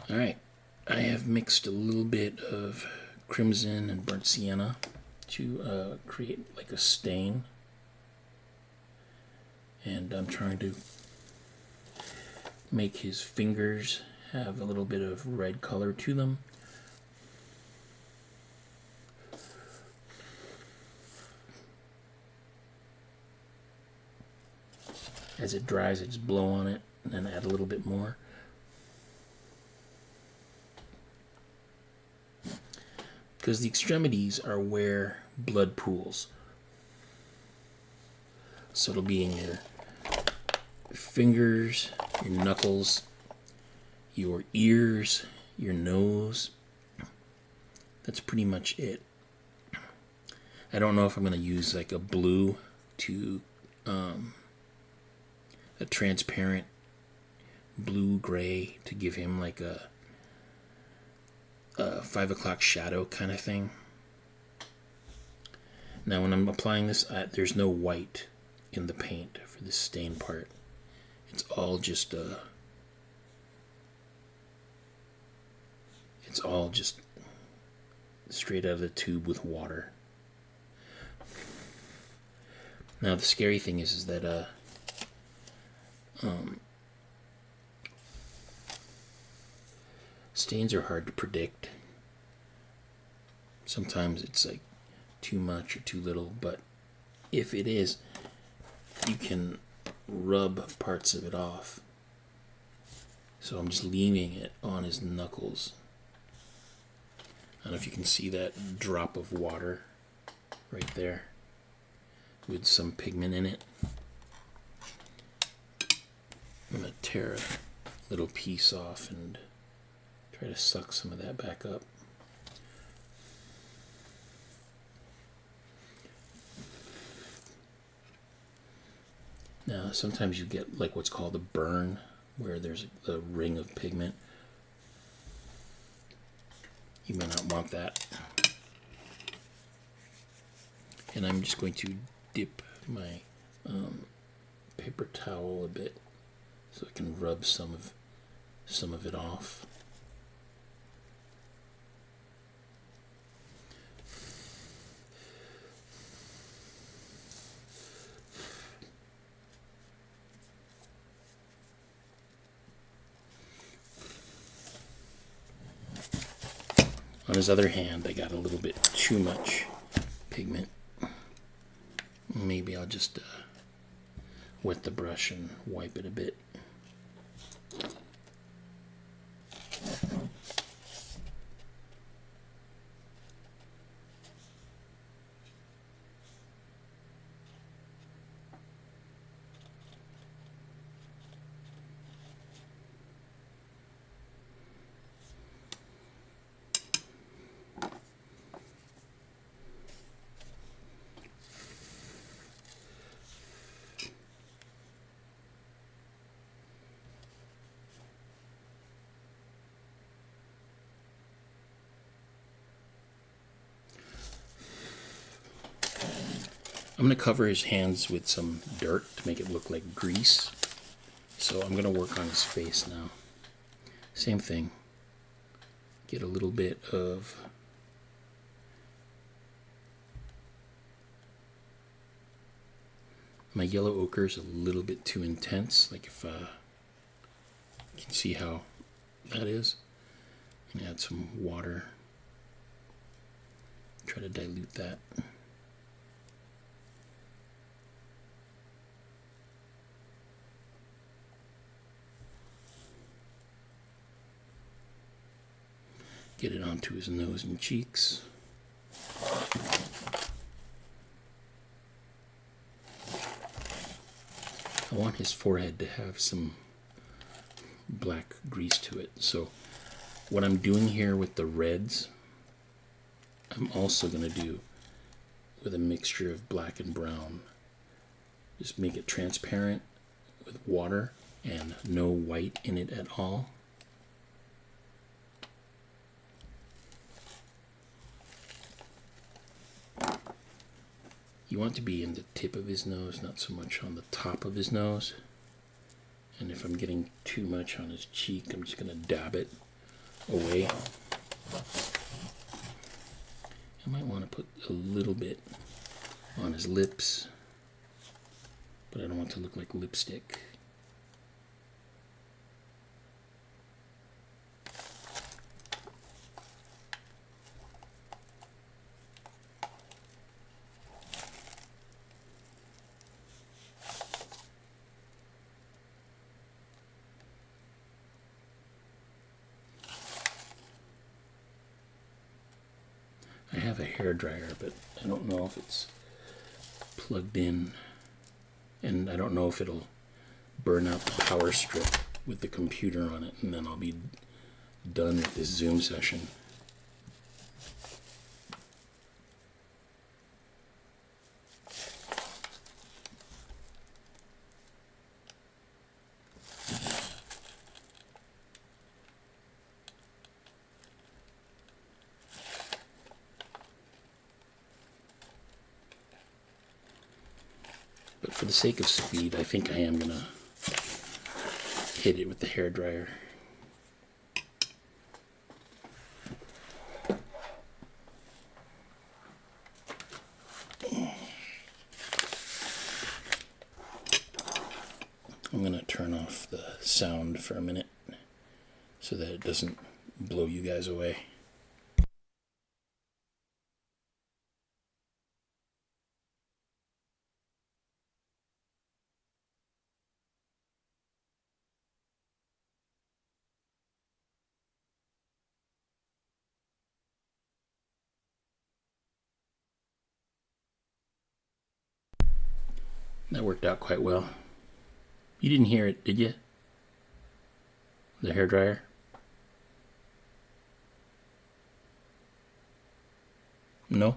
Alright, I have mixed a little bit of crimson and burnt sienna to create like a stain, and I'm trying to make his fingers have a little bit of red color to them. As it dries, I just blow on it and then add a little bit more. Because the extremities are where blood pools. So it'll be in your fingers, your knuckles, your ears, your nose. That's pretty much it. I don't know if I'm going to use like a blue to a transparent blue-gray to give him like a 5 o'clock shadow kind of thing. Now when I'm applying this, there's no white in the paint for this stain part. It's all just straight out of the tube with water. Now the scary thing is that stains are hard to predict. Sometimes it's like too much or too little, but if it is, you can rub parts of it off. So I'm just leaving it on his knuckles. I don't know if you can see that drop of water right there with some pigment in it. I'm going to tear a little piece off and try to suck some of that back up. Now, sometimes you get like what's called a burn, where there's a ring of pigment. You may not want that. And I'm just going to dip my paper towel a bit so I can rub some of it off. On his other hand, I got a little bit too much pigment. Maybe I'll just wet the brush and wipe it a bit. I'm going to cover his hands with some dirt to make it look like grease. So I'm going to work on his face now. Same thing. Get a little bit of my yellow ochre is a little bit too intense. Like if you can see how that is. I'm going to add some water. Try to dilute that. Get it onto his nose and cheeks. I want his forehead to have some black grease to it. So what I'm doing here with the reds, I'm also going to do with a mixture of black and brown. Just make it transparent with water and no white in it at all. You want to be in the tip of his nose, not so much on the top of his nose. And if I'm getting too much on his cheek, I'm just going to dab it away. I might want to put a little bit on his lips, but I don't want it to look like lipstick. I have a hairdryer, but I don't know if it's plugged in, and I don't know if it'll burn out the power strip with the computer on it, and then I'll be done with this Zoom session. But for the sake of speed, I think I am gonna hit it with the hairdryer. I'm gonna turn off the sound for a minute so that it doesn't blow you guys away. That worked out quite well. You didn't hear it, did you? The hairdryer? No?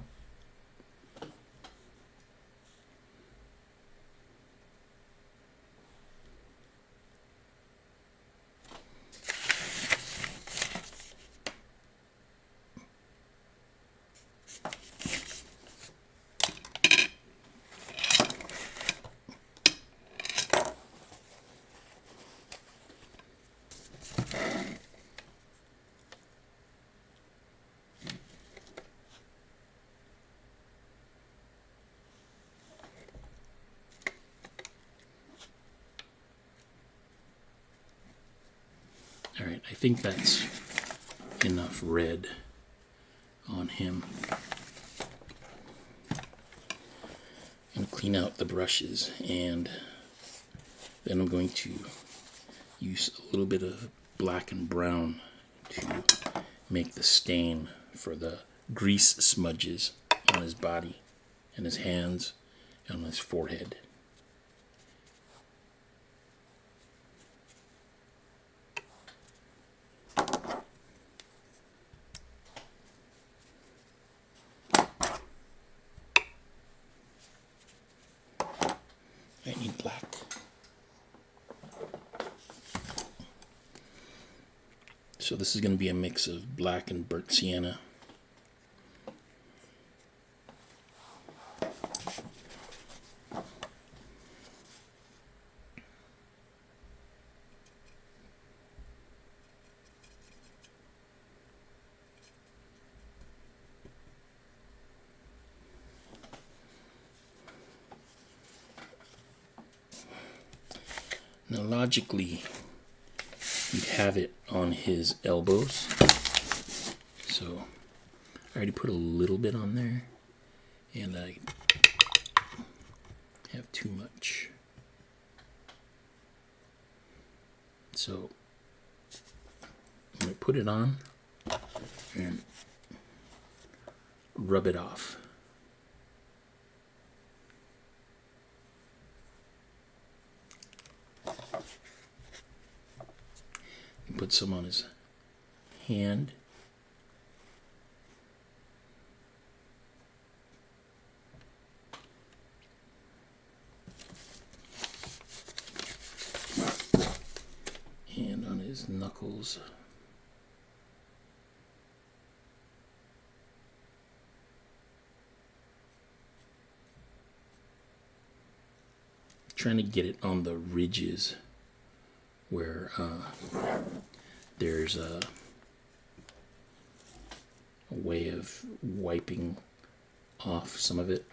All right, I think that's enough red on him. I'm going to clean out the brushes, and then I'm going to use a little bit of black and brown to make the stain for the grease smudges on his body and his hands and on his forehead. I need black. So this is going to be a mix of black and burnt sienna. Now logically, you'd have it on his elbows. So I already put a little bit on there, and I have too much. So I'm going to put it on and rub it off. Put some on his hand. And on his knuckles. Trying to get it on the ridges where there's a way of wiping off some of it.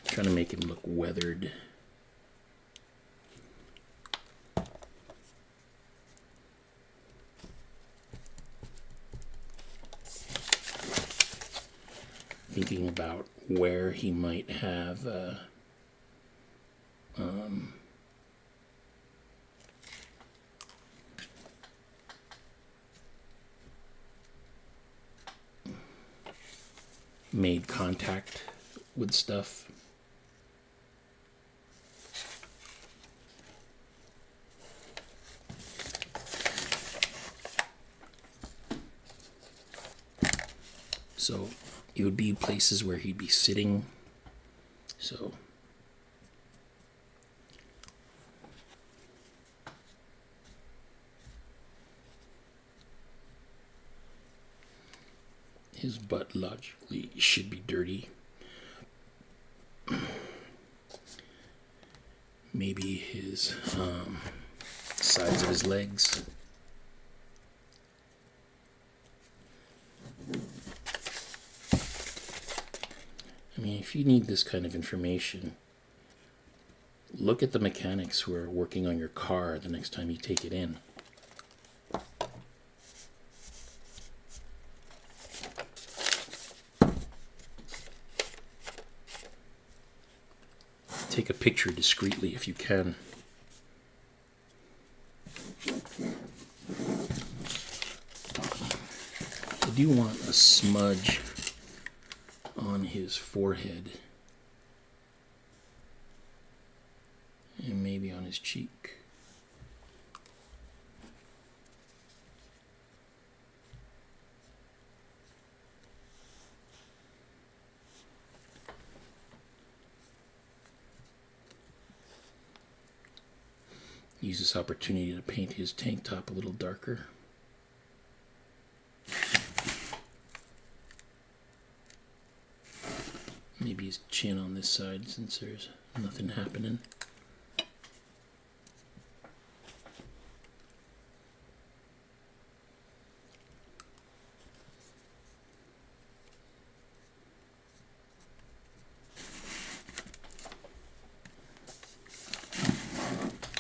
Trying to make him look weathered. Thinking about where he might have made contact with stuff. So it would be places where he'd be sitting. So his butt logically should be dirty. Maybe his sides of his legs. I mean, if you need this kind of information, look at the mechanics who are working on your car the next time you take it in. Take a picture discreetly if you can. I do want a smudge on his forehead and maybe on his cheek. Use this opportunity to paint his tank top a little darker. Maybe his chin on this side since there's nothing happening.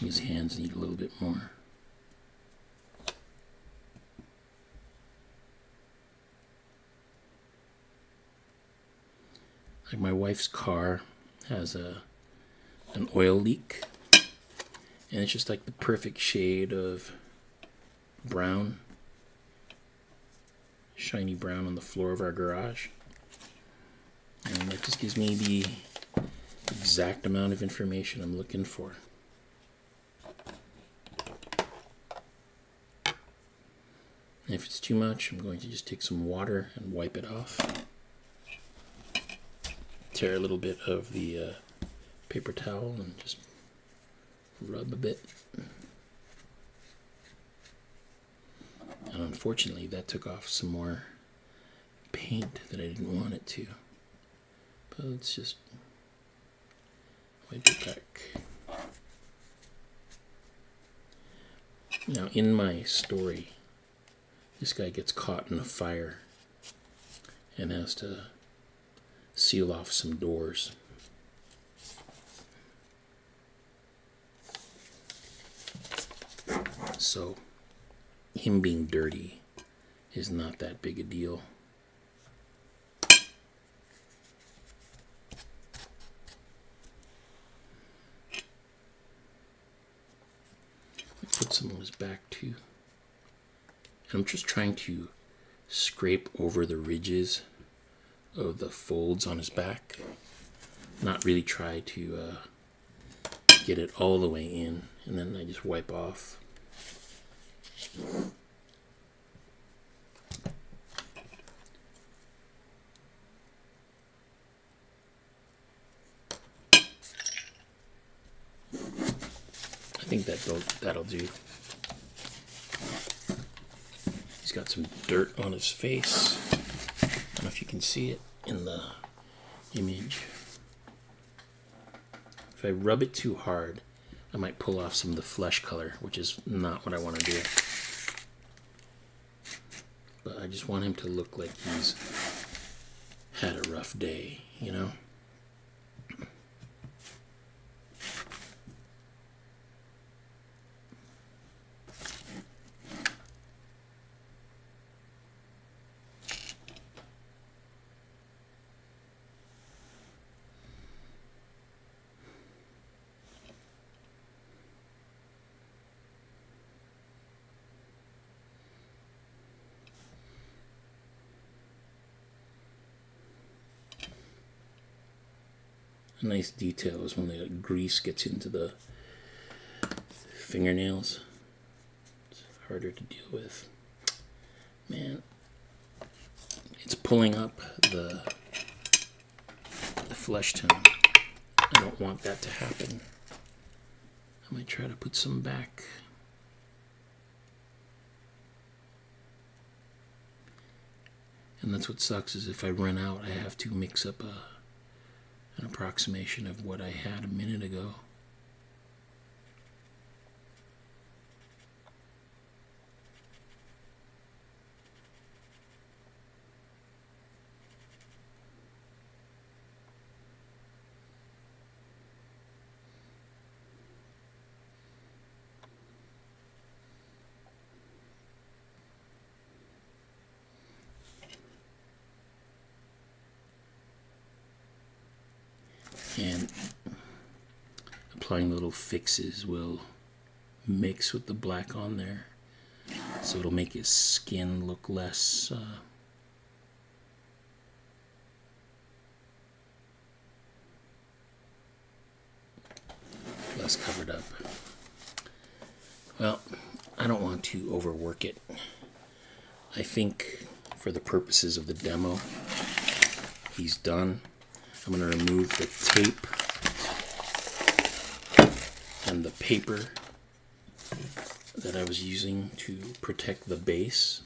His hands need a little bit more. Like my wife's car has an oil leak, and it's just like the perfect shade of brown, shiny brown on the floor of our garage, and that just gives me the exact amount of information I'm looking for. And if it's too much, I'm going to just take some water and wipe it off. Tear a little bit of the paper towel and just rub a bit. And unfortunately, that took off some more paint that I didn't want it to. But let's just wipe it back. Now, in my story, this guy gets caught in a fire and has to seal off some doors. So, him being dirty is not that big a deal. Put some on his back too. And I'm just trying to scrape over the ridges of the folds on his back. Not really try to get it all the way in, and then I just wipe off. I think that'll do. He's got some dirt on his face. I don't know if you can see it. in the image. If I rub it too hard, I might pull off some of the flesh color, which is not what I want to do. But I just want him to look like he's had a rough day, you know? A nice detail is when the grease gets into the fingernails. It's harder to deal with. Man, it's pulling up the flesh tone. I don't want that to happen. I might try to put some back. And that's what sucks, is if I run out, I have to mix up an approximation of what I had a minute ago. And applying little fixes will mix with the black on there, so it'll make his skin look less less covered up. Well, I don't want to overwork it. I think for the purposes of the demo, he's done. I'm going to remove the tape and the paper that I was using to protect the base.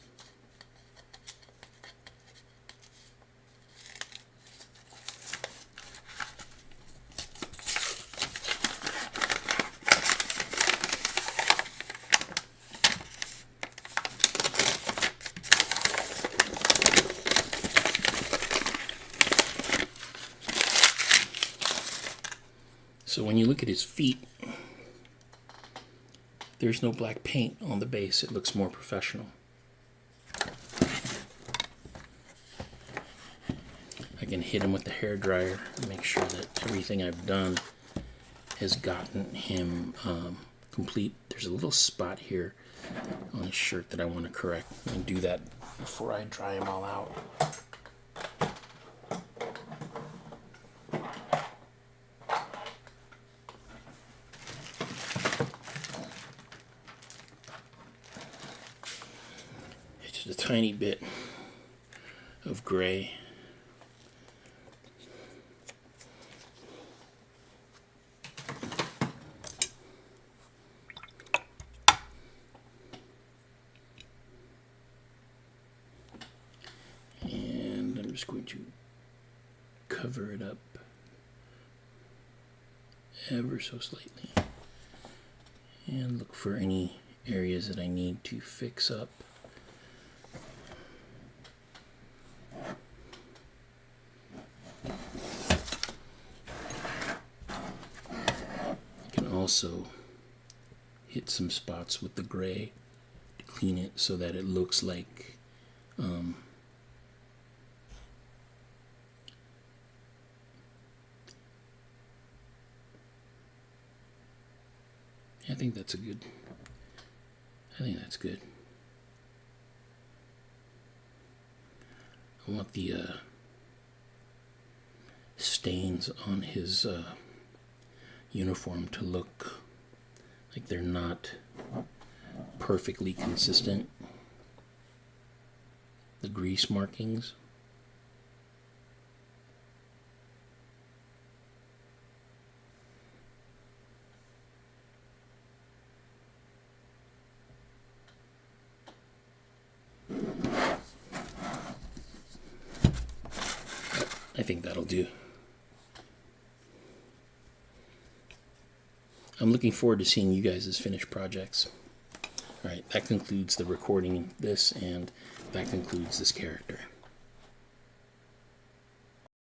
So when you look at his feet, there's no black paint on the base. It looks more professional. I can hit him with the hairdryer and make sure that everything I've done has gotten him complete. There's a little spot here on his shirt that I want to correct. I can do that before I dry him all out. A tiny bit of gray. And I'm just going to cover it up ever so slightly and look for any areas that I need to fix up. Also hit some spots with the gray to clean it so that it looks like I think that's good. I want the stains on his uniform to look like they're not perfectly consistent. The grease markings. I think that'll do. I'm looking forward to seeing you guys' finished projects. Alright, that concludes the recording of this, and that concludes this character.